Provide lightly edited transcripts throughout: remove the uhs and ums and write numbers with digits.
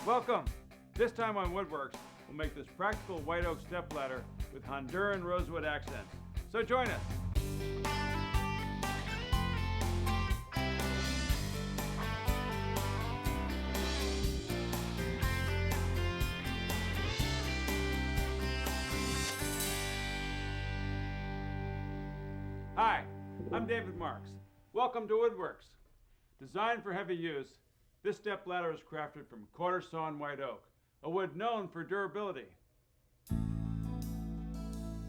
Welcome! This time on WoodWorks, we'll make this practical white oak stepladder with Honduran rosewood accents. So join us! Hi, I'm David Marks. Welcome to WoodWorks. Designed for heavy use, this stepladder is crafted from quarter-sawn white oak, a wood known for durability.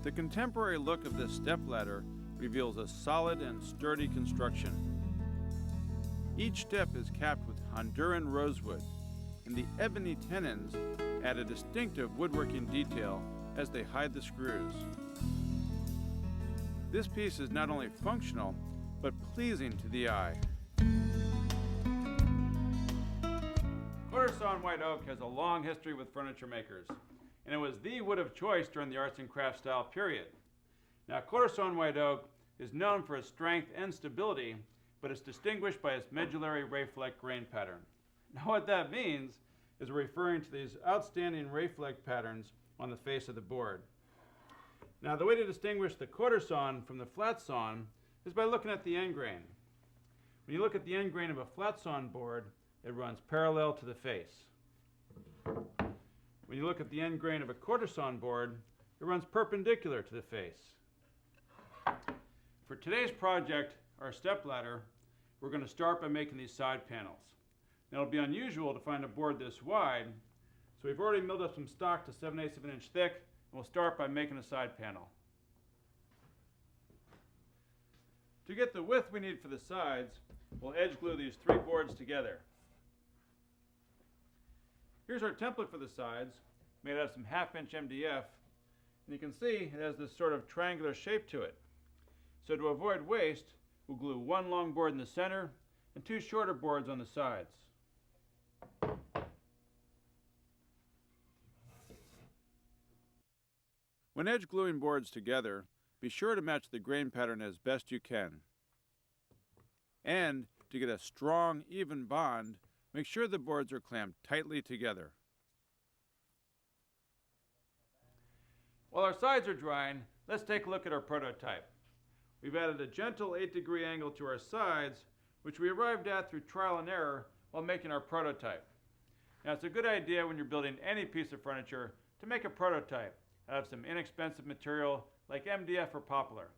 The contemporary look of this stepladder reveals a solid and sturdy construction. Each step is capped with Honduran rosewood, and the ebony tenons add a distinctive woodworking detail as they hide the screws. This piece is not only functional, but pleasing to the eye. Quarter-sawn white oak has a long history with furniture makers, and it was the wood of choice during the arts and crafts style period. Now, quarter-sawn white oak is known for its strength and stability, but it's distinguished by its medullary ray-fleck grain pattern. Now, what that means is we're referring to these outstanding ray-fleck patterns on the face of the board. Now, the way to distinguish the quarter-sawn from the flat-sawn is by looking at the end grain. When you look at the end grain of a flat-sawn board, it runs parallel to the face. When you look at the end grain of a quarter-sawn board, it runs perpendicular to the face. For today's project, our stepladder, we're going to start by making these side panels. Now, it'll be unusual to find a board this wide, so we've already milled up some stock to 7/8 of an inch thick, and we'll start by making a side panel. To get the width we need for the sides, we'll edge glue these three boards together. Here's our template for the sides, made out of some 1/2 inch MDF, and you can see it has this sort of triangular shape to it. So to avoid waste, we'll glue one long board in the center and two shorter boards on the sides. When edge gluing boards together, be sure to match the grain pattern as best you can. And to get a strong, even bond, make sure the boards are clamped tightly together. While our sides are drying, let's take a look at our prototype. We've added a gentle 8-degree angle to our sides, which we arrived at through trial and error while making our prototype. Now, it's a good idea when you're building any piece of furniture to make a prototype out of some inexpensive material like MDF or poplar.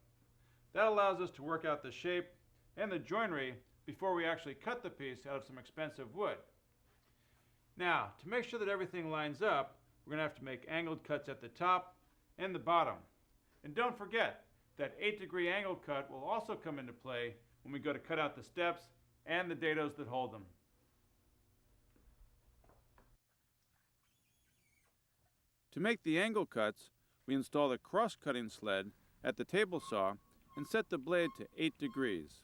That allows us to work out the shape and the joinery before we actually cut the piece out of some expensive wood. Now, to make sure that everything lines up, we're going to have to make angled cuts at the top and the bottom. And don't forget, that 8-degree angle cut will also come into play when we go to cut out the steps and the dados that hold them. To make the angle cuts, we install the cross-cutting sled at the table saw and set the blade to 8 degrees.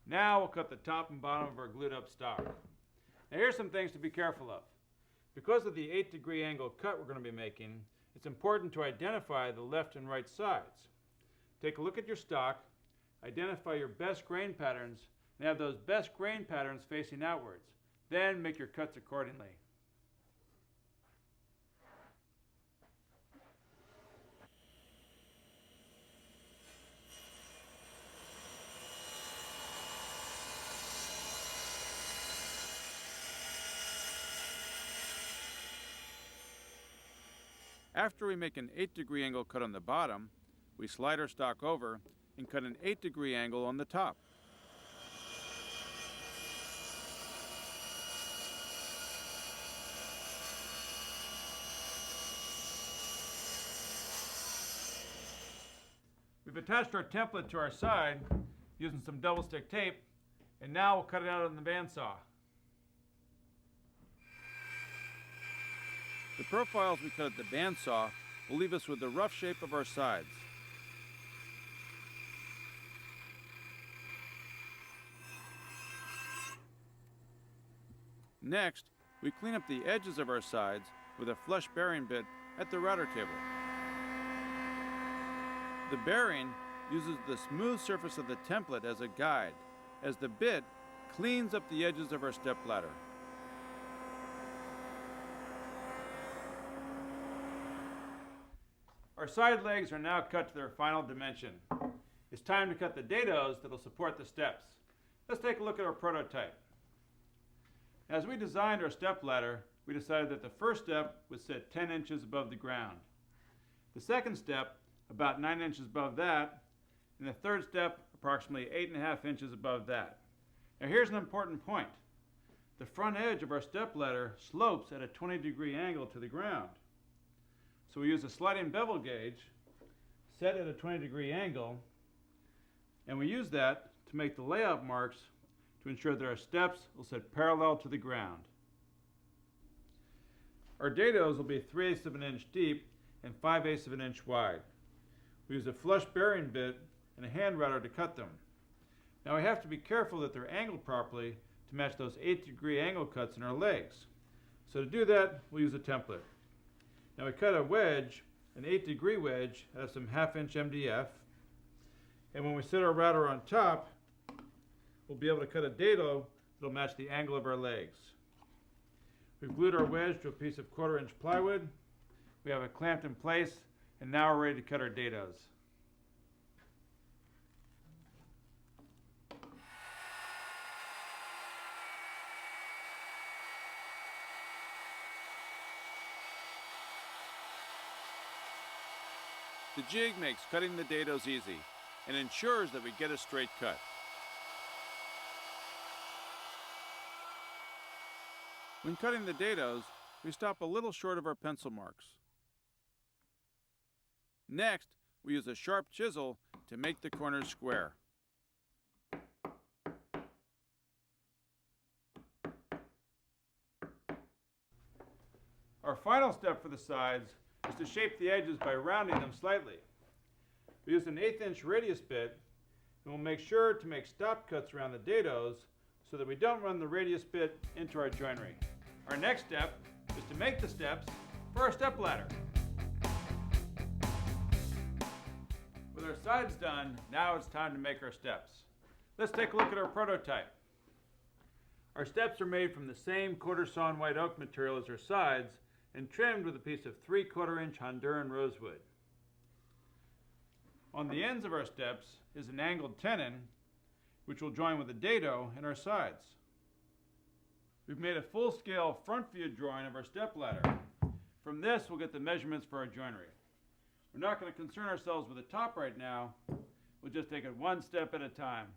Now we'll cut the top and bottom of our glued up stock. Now, here's some things to be careful of. Because of the 8-degree angle cut we're going to be making, it's important to identify the left and right sides. Take a look at your stock, identify your best grain patterns, and have those best grain patterns facing outwards. Then make your cuts accordingly. After we make an 8-degree angle cut on the bottom, we slide our stock over and cut an 8-degree angle on the top. We've attached our template to our side using some double stick tape, and now we'll cut it out on the bandsaw. The profiles we cut at the bandsaw will leave us with the rough shape of our sides. Next, we clean up the edges of our sides with a flush bearing bit at the router table. The bearing uses the smooth surface of the template as a guide, as the bit cleans up the edges of our stepladder. Our side legs are now cut to their final dimension. It's time to cut the dados that will support the steps. Let's take a look at our prototype. As we designed our stepladder, we decided that the first step would sit 10 inches above the ground. The second step, about 9 inches above that, and the third step, approximately 8.5 inches above that. Now here's an important point. The front edge of our stepladder slopes at a 20-degree angle to the ground. So we use a sliding bevel gauge set at a 20-degree angle, and we use that to make the layout marks to ensure that our steps will sit parallel to the ground. Our dados will be 3/8 of an inch deep and 5/8 of an inch wide. We use a flush bearing bit and a hand router to cut them. Now we have to be careful that they're angled properly to match those 8-degree angle cuts in our legs. So to do that, we'll use a template. Now we cut a wedge, an 8-degree wedge, out of some 1/2 inch MDF. And when we set our router on top, we'll be able to cut a dado that'll match the angle of our legs. We've glued our wedge to a piece of 1/4 inch plywood. We have it clamped in place, and now we're ready to cut our dados. The jig makes cutting the dados easy and ensures that we get a straight cut. When cutting the dados, we stop a little short of our pencil marks. Next, we use a sharp chisel to make the corners square. Our final step for the sides is to shape the edges by rounding them slightly. We use an 1/8 inch radius bit, and we'll make sure to make stop cuts around the dados so that we don't run the radius bit into our joinery. Our next step is to make the steps for our stepladder. With our sides done, now it's time to make our steps. Let's take a look at our prototype. Our steps are made from the same quarter-sawn white oak material as our sides and trimmed with a piece of 3/4 inch Honduran rosewood. On the ends of our steps is an angled tenon, which will join with a dado in our sides. We've made a full-scale front view drawing of our stepladder. From this, we'll get the measurements for our joinery. We're not going to concern ourselves with the top right now. We'll just take it one step at a time.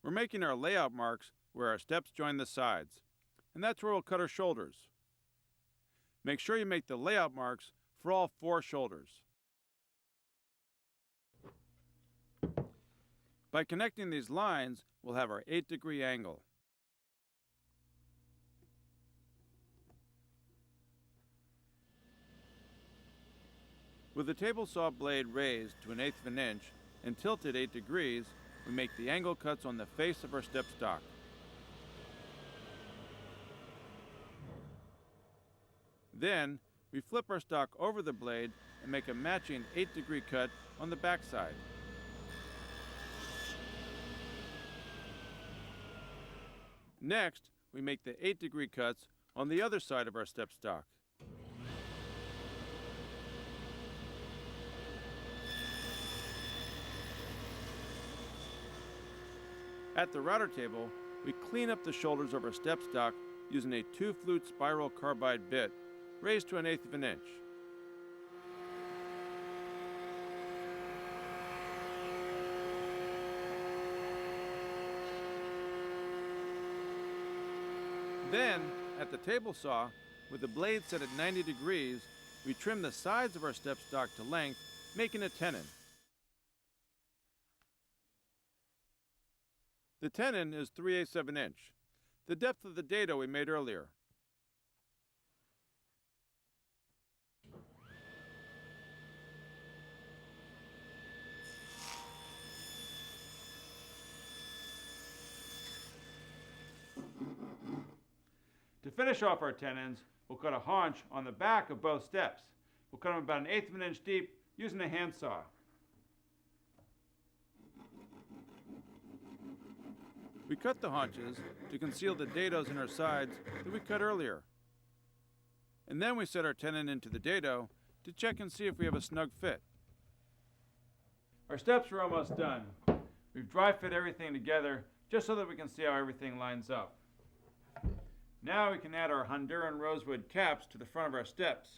We're making our layout marks where our steps join the sides, and that's where we'll cut our shoulders. Make sure you make the layout marks for all 4 shoulders. By connecting these lines, we'll have our 8-degree angle. With the table saw blade raised to 1/8 of an inch and tilted 8 degrees, we make the angle cuts on the face of our step stock. Then, we flip our stock over the blade and make a matching 8-degree cut on the back side. Next, we make the 8-degree cuts on the other side of our step stock. At the router table, we clean up the shoulders of our step stock using a 2-flute spiral carbide bit raised to 1/8 of an inch. Then, at the table saw, with the blade set at 90 degrees, we trim the sides of our step stock to length, making a tenon. The tenon is 3/8 of an inch, the depth of the dado we made earlier. To finish off our tenons, we'll cut a haunch on the back of both steps. We'll cut them about 1/8 of an inch deep using a handsaw. We cut the haunches to conceal the dados in our sides that we cut earlier. And then we set our tenon into the dado to check and see if we have a snug fit. Our steps are almost done. We've dry fit everything together just so that we can see how everything lines up. Now we can add our Honduran rosewood caps to the front of our steps.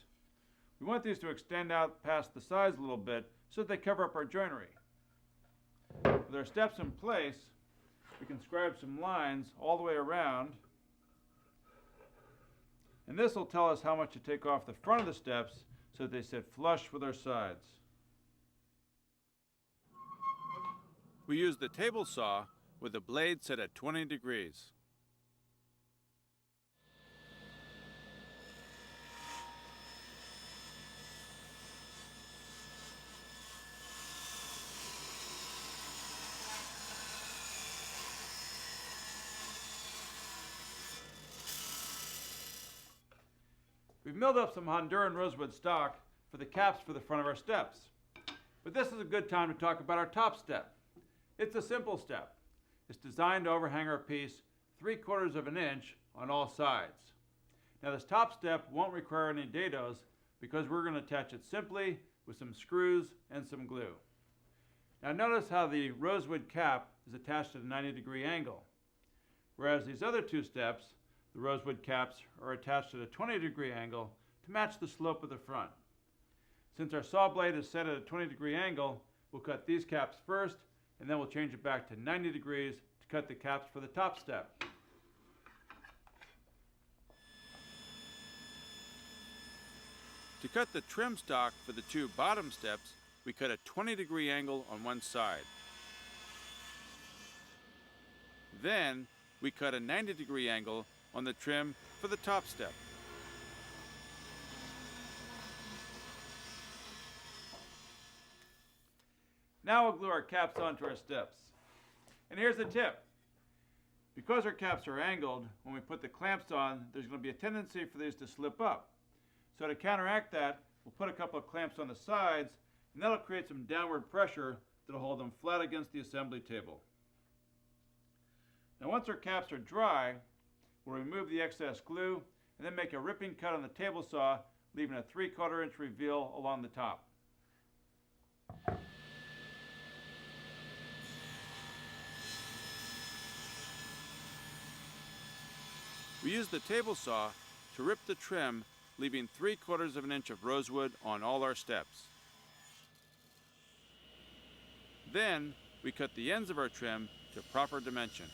We want these to extend out past the sides a little bit so that they cover up our joinery. With our steps in place, we can scribe some lines all the way around, and this will tell us how much to take off the front of the steps so that they sit flush with our sides. We use the table saw with the blade set at 20 degrees. We've milled up some Honduran rosewood stock for the caps for the front of our steps. But this is a good time to talk about our top step. It's a simple step. It's designed to overhang our piece 3/4 of an inch on all sides. Now this top step won't require any dados because we're going to attach it simply with some screws and some glue. Now notice how the rosewood cap is attached at a 90-degree angle, whereas these other two steps, the rosewood caps, are attached at a 20-degree angle to match the slope of the front. Since our saw blade is set at a 20-degree angle, we'll cut these caps first, and then we'll change it back to 90 degrees to cut the caps for the top step. To cut the trim stock for the two bottom steps, we cut a 20-degree angle on one side. Then we cut a 90-degree angle on the trim for the top step. Now we'll glue our caps onto our steps. And here's the tip. Because our caps are angled, when we put the clamps on, there's going to be a tendency for these to slip up. So to counteract that, we'll put a couple of clamps on the sides, and that'll create some downward pressure that'll hold them flat against the assembly table. Now once our caps are dry, we'll remove the excess glue and then make a ripping cut on the table saw, leaving a 3/4 inch reveal along the top. We use the table saw to rip the trim, leaving 3/4 of an inch of rosewood on all our steps. Then we cut the ends of our trim to proper dimension.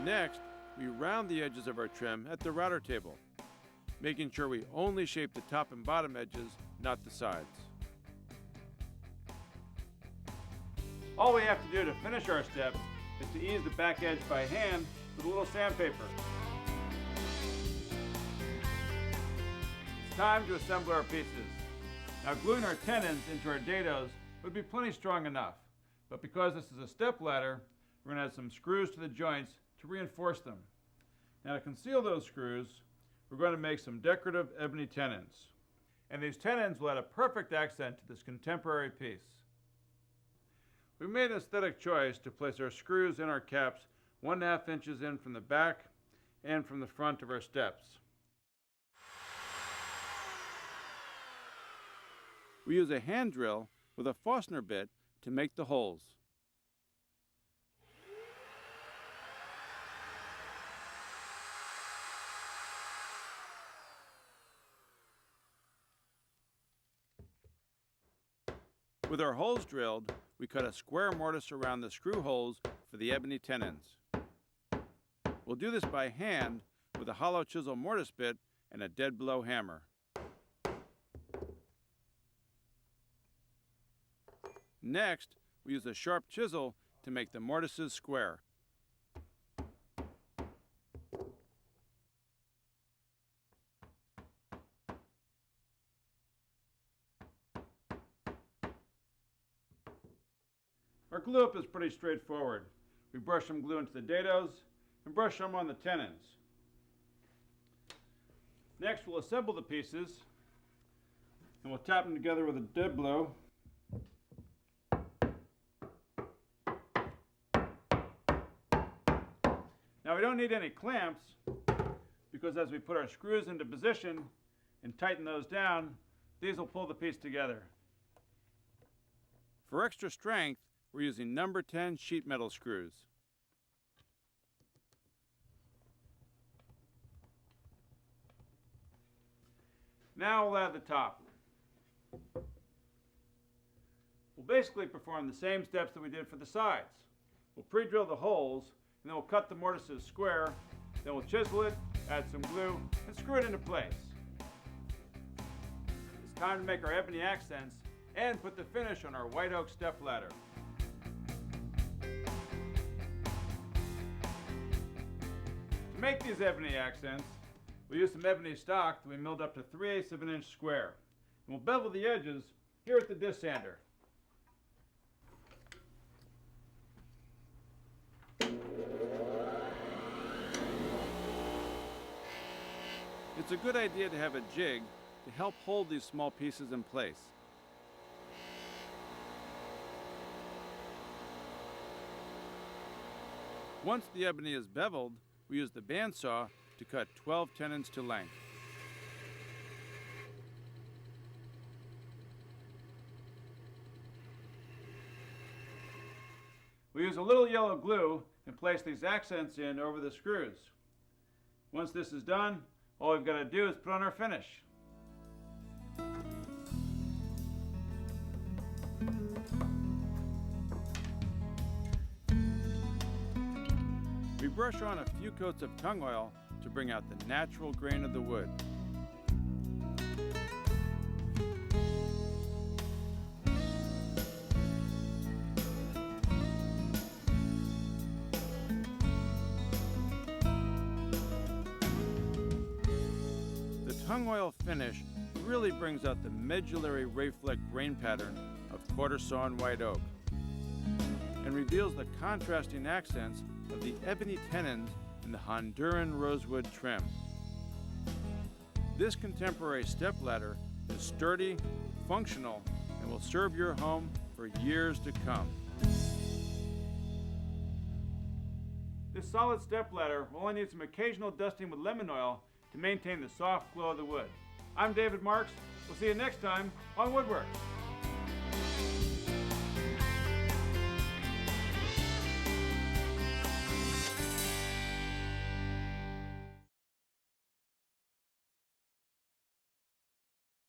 Next, we round the edges of our trim at the router table, making sure we only shape the top and bottom edges, not the sides. All we have to do to finish our step is to ease the back edge by hand with a little sandpaper. It's time to assemble our pieces. Now gluing our tenons into our dados would be plenty strong enough, but because this is a step ladder, we're going to add some screws to the joints to reinforce them. Now to conceal those screws, we're going to make some decorative ebony tenons. And these tenons will add a perfect accent to this contemporary piece. We made an aesthetic choice to place our screws in our caps 1.5 inches in from the back and from the front of our steps. We use a hand drill with a Forstner bit to make the holes. With our holes drilled, we cut a square mortise around the screw holes for the ebony tenons. We'll do this by hand with a hollow chisel mortise bit and a dead blow hammer. Next, we use a sharp chisel to make the mortises square. Our glue up is pretty straightforward. We brush some glue into the dados and brush some on the tenons. Next, we'll assemble the pieces and we'll tap them together with a dead blow. Now we don't need any clamps because as we put our screws into position and tighten those down, these will pull the piece together. For extra strength, we're using number 10 sheet metal screws. Now we'll add the top. We'll basically perform the same steps that we did for the sides. We'll pre-drill the holes, and then we'll cut the mortises square, then we'll chisel it, add some glue, and screw it into place. It's time to make our ebony accents and put the finish on our white oak step ladder. To make these ebony accents, we'll use some ebony stock that we milled up to 3/8 of an inch square. And we'll bevel the edges here at the disc sander. It's a good idea to have a jig to help hold these small pieces in place. Once the ebony is beveled, we use the bandsaw to cut 12 tenons to length. We use a little yellow glue and place these accents in over the screws. Once this is done, all we've got to do is put on our finish. We brush on a few coats of tung oil to bring out the natural grain of the wood. The tung oil finish really brings out the medullary ray-fleck grain pattern of quarter-sawn white oak and reveals the contrasting accents of the ebony tenons and the Honduran rosewood trim. This contemporary stepladder is sturdy, functional, and will serve your home for years to come. This solid stepladder will only need some occasional dusting with lemon oil to maintain the soft glow of the wood. I'm David Marks. We'll see you next time on WoodWorks.